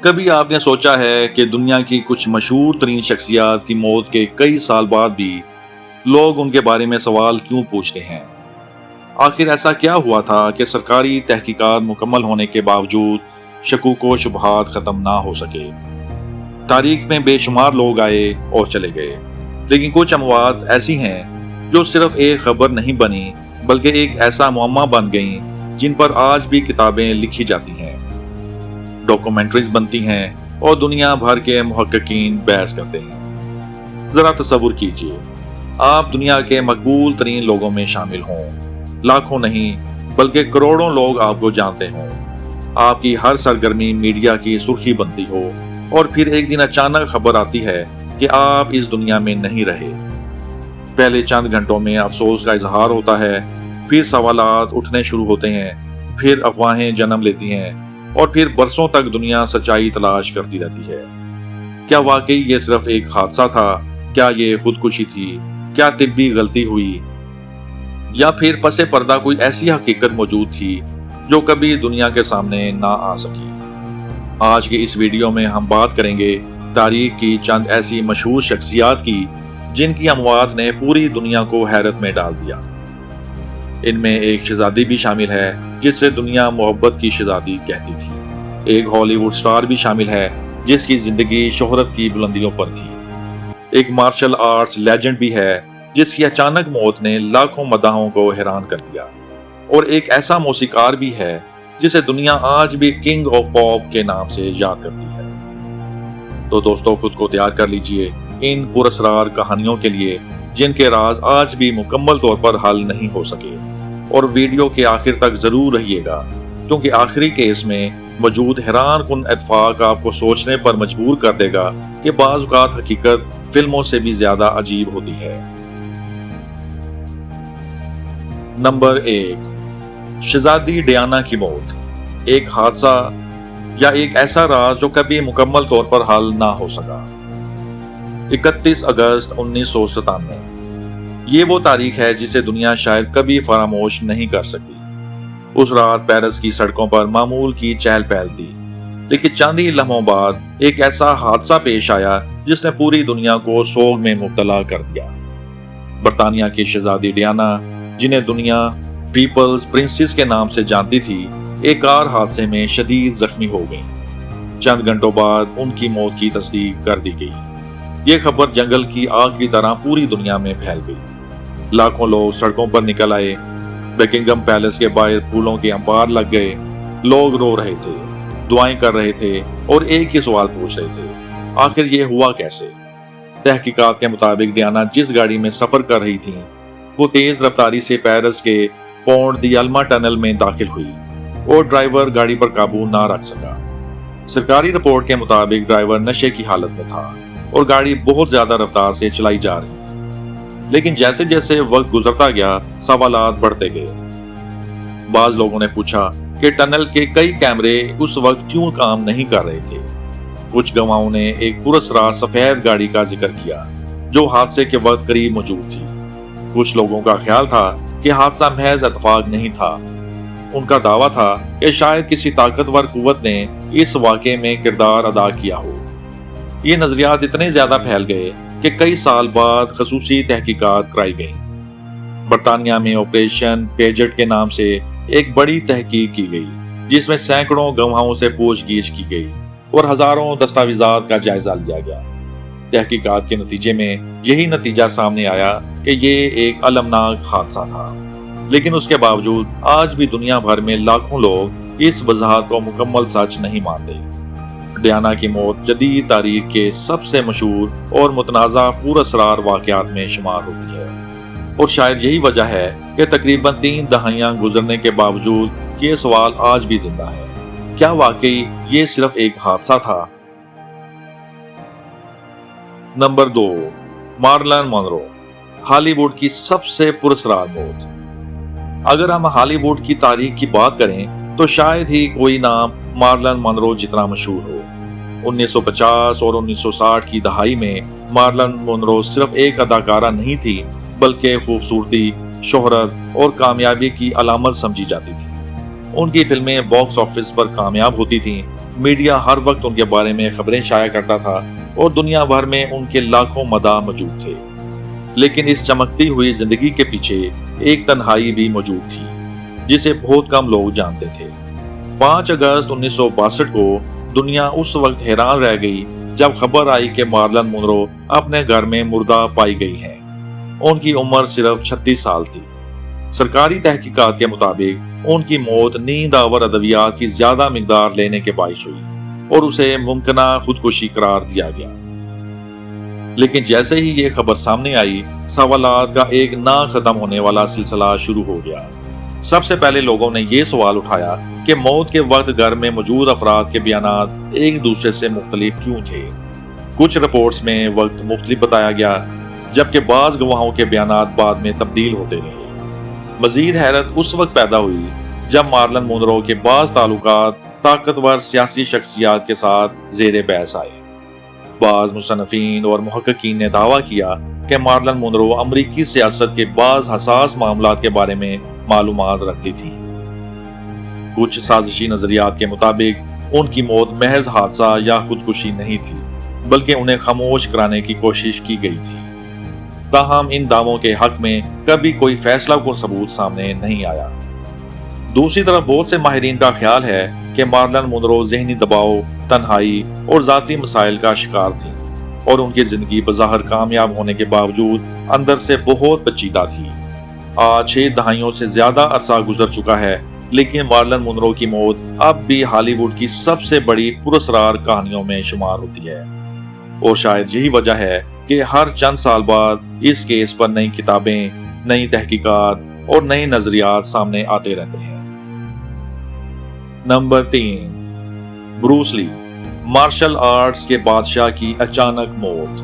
کبھی آپ نے سوچا ہے کہ دنیا کی کچھ مشہور ترین شخصیات کی موت کے کئی سال بعد بھی لوگ ان کے بارے میں سوال کیوں پوچھتے ہیں؟ آخر ایسا کیا ہوا تھا کہ سرکاری تحقیقات مکمل ہونے کے باوجود شکوک و شبہات ختم نہ ہو سکے؟ تاریخ میں بے شمار لوگ آئے اور چلے گئے، لیکن کچھ اموات ایسی ہیں جو صرف ایک خبر نہیں بنی بلکہ ایک ایسا معمہ بن گئیں جن پر آج بھی کتابیں لکھی جاتی ہیں، ڈاکومنٹریز بنتی ہیں اور دنیا بھر کے محققین بحث کرتے ہیں۔ ذرا تصور کیجئے، آپ دنیا کے مقبول ترین لوگوں میں شامل ہوں، لاکھوں نہیں بلکہ کروڑوں لوگ آپ کو جانتے ہوں، آپ کی ہر سرگرمی میڈیا کی سرخی بنتی ہو، اور پھر ایک دن اچانک خبر آتی ہے کہ آپ اس دنیا میں نہیں رہے۔ پہلے چند گھنٹوں میں افسوس کا اظہار ہوتا ہے، پھر سوالات اٹھنے شروع ہوتے ہیں، پھر افواہیں جنم لیتی ہیں، اور پھر برسوں تک دنیا سچائی تلاش کرتی رہتی ہے۔ کیا واقعی یہ صرف ایک حادثہ تھا؟ کیا یہ خودکشی تھی؟ کیا طبی غلطی ہوئی؟ یا پھر پس پردہ کوئی ایسی حقیقت موجود تھی جو کبھی دنیا کے سامنے نہ آ سکی؟ آج کے اس ویڈیو میں ہم بات کریں گے تاریخ کی چند ایسی مشہور شخصیات کی جن کی اموات نے پوری دنیا کو حیرت میں ڈال دیا۔ ان میں ایک شہزادی بھی شامل ہے جس سے دنیا محبت کی شہزادی کہتی تھی۔ ایک ہالی ووڈ سٹار بھی شامل ہے جس کی زندگی شہرت کی بلندیوں پر تھی۔ ایک مارشل آرٹس لیجنڈ بھی ہے جس کی اچانک موت نے لاکھوں مداحوں کو حیران کر دیا، اور ایک ایسا موسیقار بھی ہے جسے دنیا آج بھی کنگ آف پاپ کے نام سے یاد کرتی ہے۔ تو دوستو، خود کو تیار کر لیجئے ان پراسرار کہانیوں کے لیے جن کے راز آج بھی مکمل طور پر حل نہیں ہو سکے، اور ویڈیو کے آخر تک ضرور رہیے گا، کیونکہ آخری کیس میں موجود حیران کن اتفاق آپ کو سوچنے پر مجبور کر دے گا کہ بعض اوقات حقیقت فلموں سے بھی زیادہ عجیب ہوتی ہے۔ نمبر 1، شہزادی ڈیانا کی موت۔ ایک حادثہ یا ایک ایسا راز جو کبھی مکمل طور پر حل نہ ہو سکا۔ 31 اگست 1997 یہ وہ تاریخ ہے جسے دنیا شاید کبھی فراموش نہیں کر سکتی۔ اس رات پیرس کی سڑکوں پر معمول کی چہل پہل تھی، لیکن چند ہی لمحوں بعد ایک ایسا حادثہ پیش آیا جس نے پوری دنیا کو سوگ میں مبتلا کر دیا۔ برطانیہ کی شہزادی ڈیانا، جنہیں دنیا پیپلز پرنسس کے نام سے جانتی تھی، ایک کار حادثے میں شدید زخمی ہو گئیں۔ چند گھنٹوں بعد ان کی موت کی تصدیق کر دی گئی۔ یہ خبر جنگل کی آگ کی طرح پوری دنیا میں پھیل گئی۔ لاکھوں لوگ سڑکوں پر نکل آئے، بکنگم پیلس کے باہر پھولوں کے انبار لگ گئے، لوگ رو رہے تھے، دعائیں کر رہے تھے، اور ایک ہی سوال پوچھ رہے تھے: آخر یہ ہوا کیسے؟ تحقیقات کے مطابق ڈیانا جس گاڑی میں سفر کر رہی تھیں وہ تیز رفتاری سے پیرس کے پونٹ دی الما ٹنل میں داخل ہوئی، اور ڈرائیور گاڑی پر قابو نہ رکھ سکا۔ سرکاری رپورٹ کے مطابق ڈرائیور نشے کی حالت میں تھا اور گاڑی بہت زیادہ رفتار سے چلائی جا رہی تھی، لیکن جیسے جیسے وقت گزرتا گیا سوالات بڑھتے گئے۔ بعض لوگوں نے پوچھا کہ ٹنل کے کئی کیمرے اس وقت کیوں کام نہیں کر رہے تھے۔ کچھ گواہوں نے ایک پراسرار سفید گاڑی کا ذکر کیا جو حادثے کے وقت قریب موجود تھی۔ کچھ لوگوں کا خیال تھا کہ حادثہ محض اتفاق نہیں تھا۔ ان کا دعویٰ تھا کہ شاید کسی طاقتور قوت نے اس واقعے میں کردار ادا کیا ہو۔ یہ نظریات اتنے زیادہ پھیل گئے کہ کئی سال بعد خصوصی تحقیقات کرائی گئیں۔ برطانیہ میں آپریشن پیجٹ کے نام سے ایک بڑی تحقیق کی گئی جس میں سینکڑوں گواہوں سے پوچھ گچھ کی گئی اور ہزاروں دستاویزات کا جائزہ لیا گیا۔ تحقیقات کے نتیجے میں یہی نتیجہ سامنے آیا کہ یہ ایک المناک حادثہ تھا، لیکن اس کے باوجود آج بھی دنیا بھر میں لاکھوں لوگ اس وضاحت کو مکمل سچ نہیں مانتے۔ ڈیانا کی موت جدید تاریخ کے سب سے مشہور اور متنازع پراسرار واقعات میں شمار ہوتی ہے، اور شاید یہی وجہ ہے کہ تقریباً 3 دہائیاں گزرنے کے باوجود یہ سوال آج بھی زندہ ہے: کیا واقعی یہ صرف ایک حادثہ تھا؟ نمبر 2، مارلن مونرو، ہالی ووڈ کی سب سے پراسرار موت۔ اگر ہم ہالی ووڈ کی تاریخ کی بات کریں تو شاید ہی کوئی نام مارلن مونرو جتنا مشہور ہو۔ 1950 اور 1960 کی دہائی میں مارلن مونرو صرف ایک اداکارہ نہیں تھی بلکہ خوبصورتی، شہرت اور کامیابی کی علامت سمجھی جاتی تھی۔ ان کی فلمیں باکس آفس پر کامیاب ہوتی تھیں میڈیا ہر وقت ان کے بارے میں خبریں شائع کرتا تھا اور دنیا بھر میں ان کے لاکھوں مداح موجود تھے، لیکن اس چمکتی ہوئی زندگی کے پیچھے ایک تنہائی بھی موجود تھی جسے بہت کم لوگ جانتے تھے۔ 5 اگست 1962 کو دنیا اس وقت حیران رہ گئی جب خبر آئی کہ مارلن مونرو اپنے گھر میں مردہ پائی گئی ہیں۔ ان کی عمر صرف 36 سال تھی۔ سرکاری تحقیقات کے مطابق ان کی موت نیند آور ادویات کی زیادہ مقدار لینے کے باعث ہوئی اور اسے ممکنہ خودکشی قرار دیا گیا۔ لیکن جیسے ہی یہ خبر سامنے آئی، سوالات کا ایک نہ ختم ہونے والا سلسلہ شروع ہو گیا۔ سب سے پہلے لوگوں نے یہ سوال اٹھایا کہ موت کے وقت گھر میں موجود افراد کے بیانات ایک دوسرے سے مختلف کیوں تھے۔ کچھ رپورٹس میں وقت مختلف بتایا گیا، جبکہ بعض گواہوں کے بیانات بعد میں تبدیل ہوتے رہے۔ مزید حیرت اس وقت پیدا ہوئی جب مارلن مونرو کے بعض تعلقات طاقتور سیاسی شخصیات کے ساتھ زیر بحث آئے۔ بعض مصنفین اور محققین نے دعویٰ کیا کہ مارلن مونرو امریکی سیاست کے بعض حساس معاملات کے بارے میں معلومات رکھتی تھی۔ کچھ سازشی نظریات کے مطابق ان کی موت محض حادثہ یا خودکشی نہیں تھی، بلکہ انہیں خاموش کرانے کی کوشش کی گئی تھی۔ تاہم ان دعووں کے حق میں کبھی کوئی فیصلہ کن ثبوت سامنے نہیں آیا۔ دوسری طرف بہت سے ماہرین کا خیال ہے کہ مارلن مونرو ذہنی دباؤ، تنہائی اور ذاتی مسائل کا شکار تھی، اور ان کی زندگی بظاہر کامیاب ہونے کے باوجود اندر سے بہت پیچیدہ تھی۔ آج 6 دہائیوں سے زیادہ عرصہ گزر چکا ہے، لیکن مارلن مونرو کی موت اب بھی ہالی ووڈ کی سب سے بڑی پراسرار کہانیوں میں شمار ہوتی ہے، اور شاید یہی وجہ ہے کہ ہر چند سال بعد اس کیس پر نئی کتابیں، نئی تحقیقات اور نئے نظریات سامنے آتے رہتے ہیں۔ نمبر 3، بروس لی، مارشل آرٹس کے بادشاہ کی اچانک موت۔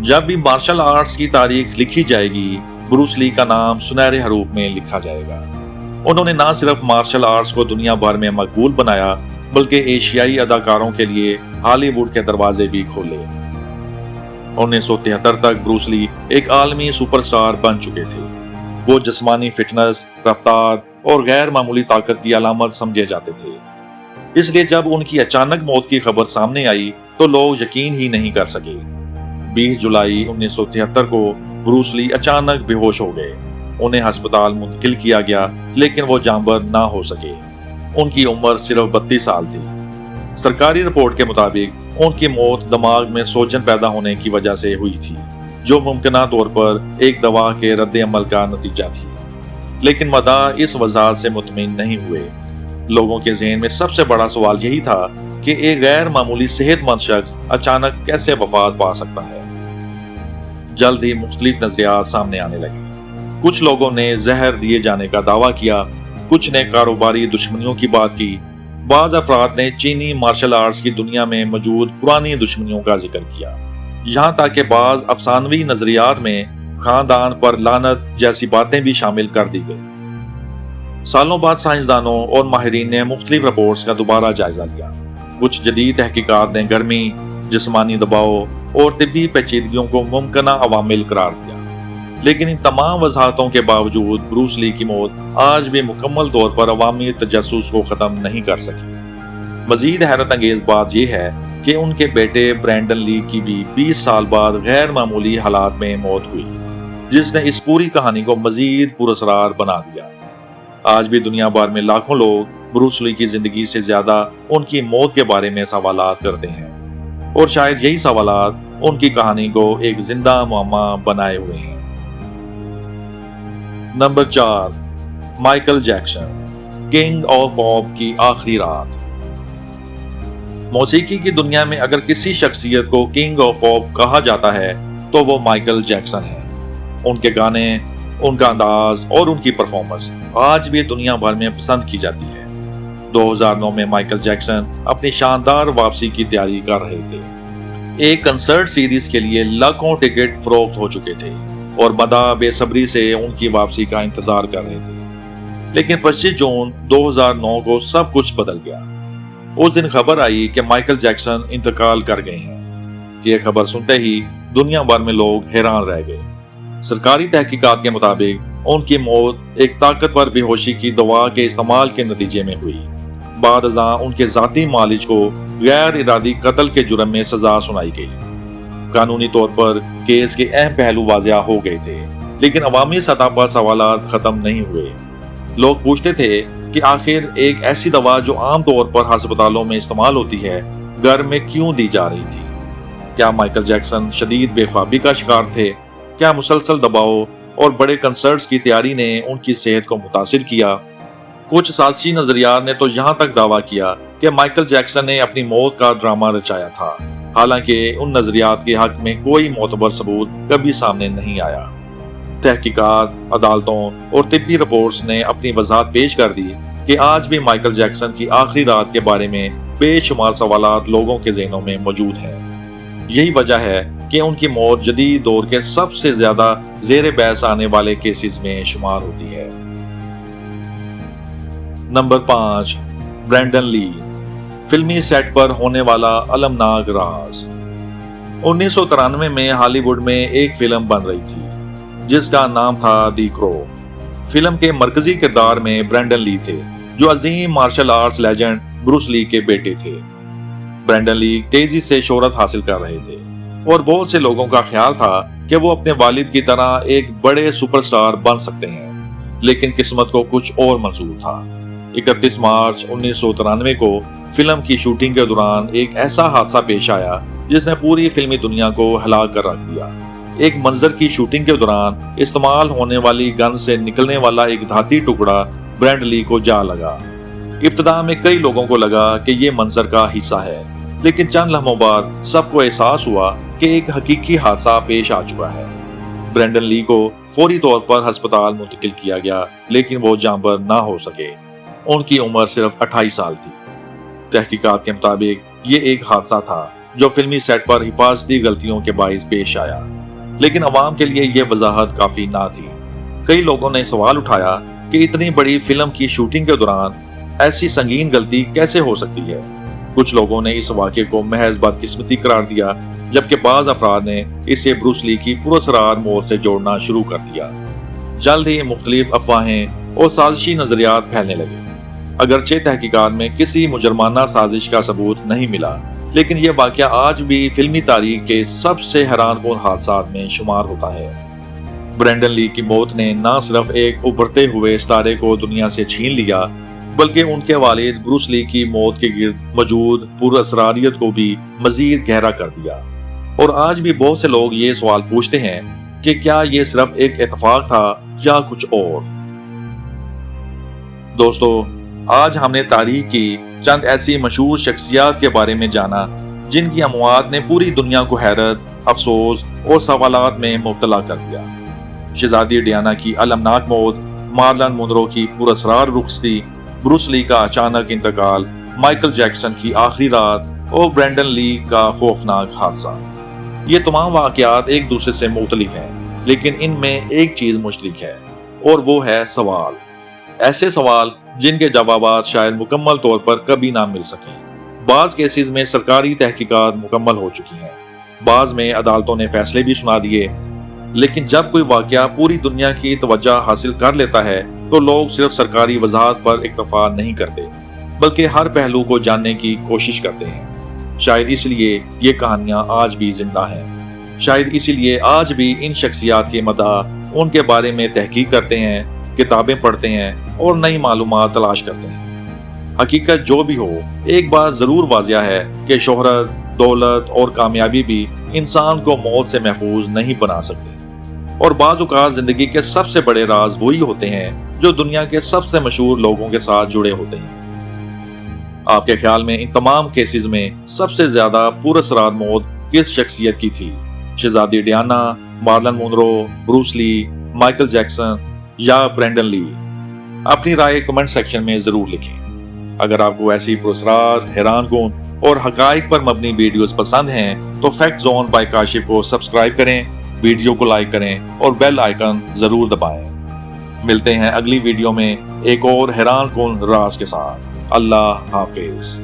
جب بھی مارشل آرٹس کی تاریخ لکھی جائے گی، بروس لی کا نام سنہرے حروف میں لکھا جائے گا۔ انہوں نے نہ صرف مارشل آرٹس کو دنیا بھر میں مقبول بنایا، بلکہ ایشیائی اداکاروں کے لیے ہالی ووڈ کے دروازے بھی کھولے۔ 1973 تک بروس لی ایک عالمی سپر سٹار بن چکے تھے۔ وہ جسمانی فٹنس، رفتار اور غیر معمولی طاقت کی علامت سمجھے جاتے تھے۔ اس لیے جب ان کی اچانک موت کی خبر سامنے آئی تو لوگ یقین ہی نہیں کر سکے۔ 20 جولائی 1973 کو بروس لی اچانک بے ہوش ہو گئے۔ انہیں ہسپتال منتقل کیا گیا، لیکن وہ جانبر نہ ہو سکے۔ ان کی عمر صرف 32 سال تھی۔ سرکاری رپورٹ کے مطابق ان کی موت دماغ میں سوجن پیدا ہونے کی وجہ سے ہوئی تھی، جو ممکنہ طور پر ایک دوا کے رد عمل کا نتیجہ تھی، لیکن مداح اس وضاحت سے مطمئن نہیں ہوئے۔ لوگوں کے ذہن میں سب سے بڑا سوال یہی تھا کہ ایک غیر معمولی صحت مند شخص اچانک کیسے وفات پا سکتا ہے۔ جلد ہی مختلف نظریات سامنے آنے لگے۔ کچھ لوگوں نے زہر دیے جانے کا دعویٰ کیا، کچھ نے کاروباری دشمنیوں کی بات کی، بعض افراد نے چینی مارشل آرٹس کی دنیا میں موجود پرانی دشمنیوں کا ذکر کیا، یہاں تک کہ بعض افسانوی نظریات میں خاندان پر لعنت جیسی باتیں بھی شامل کر دی گئی۔ سالوں بعد سائنسدانوں اور ماہرین نے مختلف رپورٹس کا دوبارہ جائزہ لیا۔ کچھ جدید تحقیقات نے گرمی، جسمانی دباؤ اور طبی پیچیدگیوں کو ممکنہ عوامل قرار دیا، لیکن ان تمام وضاحتوں کے باوجود بروس لی کی موت آج بھی مکمل طور پر عوامی تجسس کو ختم نہیں کر سکی۔ مزید حیرت انگیز بات یہ ہے کہ ان کے بیٹے برینڈن لی کی بھی 20 سال بعد غیر معمولی حالات میں موت ہوئی، جس نے اس پوری کہانی کو مزید پراسرار بنا دیا۔ آج بھی دنیا بھر میں لاکھوں لوگ بروس لی کی زندگی سے زیادہ ان کی موت کے بارے میں سوالات کرتے ہیں، اور شاید یہی سوالات ان کی کہانی کو ایک زندہ معمہ بنائے ہوئے ہیں۔ Number 4، Michael Jackson, king of pop کی آخری رات۔ موسیقی کی دنیا میں اگر کسی شخصیت کو کنگ آف پاپ کہا جاتا ہے تو وہ مائیکل جیکسن ہے۔ ان کے گانے، ان کا انداز اور ان کی پرفارمنس آج بھی دنیا بھر میں پسند کی جاتی ہے۔ 2009 میں مائیکل جیکسن اپنی شاندار واپسی کی تیاری کر رہے تھے۔ ایک کنسرٹ سیریز کے لیے لاکھوں ٹکٹ فروخت ہو چکے تھے اور مداح بے صبری سے ان کی واپسی کا انتظار کر رہے تھے، لیکن 25 جون 2009 کو سب کچھ بدل گیا۔ اس دن خبر آئی کہ مائیکل جیکسن انتقال کر گئے ہیں۔ یہ خبر سنتے ہی دنیا بھر میں لوگ حیران رہ گئے۔ سرکاری تحقیقات کے مطابق ان کی موت ایک طاقتور بے ہوشی کی دوا کے استعمال کے نتیجے میں ہوئی۔ بعد ازاں ان کے ذاتی معالج کو غیر ارادی قتل کے جرم میں سزا سنائی گئی۔ قانونی طور پر کیس کے اہم پہلو واضح ہو گئے تھے، لیکن عوامی سطح پر سوالات ختم نہیں ہوئے۔ لوگ پوچھتے تھے کہ آخر ایک ایسی دوا جو عام طور پر ہسپتالوں میں استعمال ہوتی ہے، گھر میں کیوں دی جا رہی تھی؟ کیا مائیکل جیکسن شدید بے خوابی کا شکار تھے؟ کیا مسلسل دباؤ اور بڑے کنسرٹس کی تیاری نے ان کی صحت کو متاثر کیا؟ کچھ سازشی نظریات نے تو یہاں تک دعویٰ کیا کہ مائیکل جیکسن نے اپنی موت کا ڈرامہ رچایا تھا، حالانکہ ان نظریات کے حق میں کوئی معتبر ثبوت کبھی سامنے نہیں آیا۔ تحقیقات، عدالتوں اور طبی رپورٹس نے اپنی وضاحت پیش کر دی کہ آج بھی مائیکل جیکسن کی آخری رات کے بارے میں بے شمار سوالات لوگوں کے ذہنوں میں موجود ہیں۔ یہی وجہ ہے کہ ان کی موت جدید دور کے سب سے زیادہ زیر بحث آنے والے کیسز میں شمار ہوتی ہے۔ نمبر 5، برینڈن لی، فلمی سیٹ پر ہونے والا المناک راز۔ 1993 میں ہالی ووڈ میں ایک فلم بن رہی تھی جس کا نام تھا دی کرو۔ فلم کے مرکزی کردار میں برینڈن لی تھے، جو عظیم مارشل آرٹس لیجنڈ بروس لی کے بیٹے تھے۔ برینڈن لی تیزی سے شہرت حاصل کر رہے تھے اور بہت سے لوگوں کا خیال تھا کہ وہ اپنے والد کی طرح ایک بڑے سپر سٹار بن سکتے ہیں، لیکن قسمت کو کچھ اور منظور تھا۔ 31 مارچ 1993 کو فلم کی شوٹنگ کے دوران ایک ایسا حادثہ پیش آیا جس نے پوری فلمی دنیا کو ہلا کر رکھ دیا۔ ایک منظر کی شوٹنگ کے دوران استعمال ہونے والی گن سے نکلنے والا ایک دھاتی ٹکڑا برینڈن لی کو جا لگا۔ ابتدا میں کئی لوگوں کو لگا کہ یہ منظر کا حصہ ہے، لیکن چند لمحوں بعد سب کو احساس ہوا کہ ایک حقیقی حادثہ پیش آ چکا ہے۔ برینڈن لی کو فوری طور پر ہسپتال منتقل کیا گیا، لیکن وہ جانبر نہ ہو سکے۔ ان کی عمر صرف 28 سال تھی۔ تحقیقات کے مطابق یہ ایک حادثہ تھا جو فلمی سیٹ پر حفاظتی غلطیوں کے باعث پیش آیا، لیکن عوام کے لیے یہ وضاحت کافی نہ تھی۔ کئی لوگوں نے سوال اٹھایا کہ اتنی بڑی فلم کی شوٹنگ کے دوران ایسی سنگین غلطی کیسے ہو سکتی ہے۔ کچھ لوگوں نے اس واقعے کو محض بدقسمتی قرار دیا، جبکہ بعض افراد نے اسے بروس لی کی پراسرار موت سے جوڑنا شروع کر دیا۔ جلد ہی مختلف افواہیں اور سازشی نظریات پھیلنے لگے۔ اگرچہ تحقیقات میں کسی مجرمانہ سازش کا ثبوت نہیں ملا، لیکن یہ واقعہ آج بھی فلمی تاریخ کے سب سے حیران کن حادثات میں شمار ہوتا ہے۔ برینڈن لی کی موت نے نہ صرف ایک ابھرتے ہوئے ستارے کو دنیا سے چھین لیا، بلکہ ان کے والد بروس لی کی موت کے گرد موجود پراسراریت کو بھی مزید گہرا کر دیا۔ اور آج بھی بہت سے لوگ یہ سوال پوچھتے ہیں کہ کیا یہ صرف ایک اتفاق تھا یا کچھ اور؟ دوستو، آج ہم نے تاریخ کی چند ایسی مشہور شخصیات کے بارے میں جانا جن کی اموات نے پوری دنیا کو حیرت، افسوس اور سوالات میں مبتلا کر دیا۔ شہزادی ڈیانا کی المناک موت، مارلن مونرو کی پراسرار رخصتی، بروس لی کا اچانک انتقال، مائیکل جیکسن کی آخری رات اور برینڈن لی کا خوفناک حادثہ، یہ تمام واقعات ایک دوسرے سے مختلف ہیں، لیکن ان میں ایک چیز مشترک ہے، اور وہ ہے سوال۔ ایسے سوال جن کے جوابات شاید مکمل طور پر کبھی نہ مل سکیں۔ بعض کیسز میں سرکاری تحقیقات مکمل ہو چکی ہیں، بعض میں عدالتوں نے فیصلے بھی سنا دیے، لیکن جب کوئی واقعہ پوری دنیا کی توجہ حاصل کر لیتا ہے تو لوگ صرف سرکاری وضاحت پر اکتفا نہیں کرتے، بلکہ ہر پہلو کو جاننے کی کوشش کرتے ہیں۔ شاید اس لیے یہ کہانیاں آج بھی زندہ ہیں، شاید اسی لیے آج بھی ان شخصیات کے مداح ان کے بارے میں تحقیق کرتے ہیں، کتابیں پڑھتے ہیں اور نئی معلومات تلاش کرتے ہیں۔ حقیقت جو بھی ہو، ایک بات ضرور واضح ہے کہ شہرت، دولت اور کامیابی بھی انسان کو موت سے محفوظ نہیں بنا سکتے، اور بعض اوقات زندگی کے سب سے بڑے راز وہی ہوتے ہیں جو دنیا کے سب سے مشہور لوگوں کے ساتھ جڑے ہوتے ہیں۔ آپ کے خیال میں ان تمام کیسز میں سب سے زیادہ پراسرار موت کس شخصیت کی تھی؟ شہزادی ڈیانا، مارلن مونرو، بروس لی، مائیکل جیکسن یا برینڈن لی؟ اپنی رائے کمنٹ سیکشن میں ضرور لکھیں۔ اگر آپ کو ایسی پراسرار، حیران کن اور حقائق پر مبنی ویڈیوز پسند ہیں تو فیکٹ زون بائی کاشف کو سبسکرائب کریں، ویڈیو کو لائک کریں اور بیل آئیکن ضرور دبائیں۔ ملتے ہیں اگلی ویڈیو میں ایک اور حیران کن راز کے ساتھ۔ اللہ حافظ۔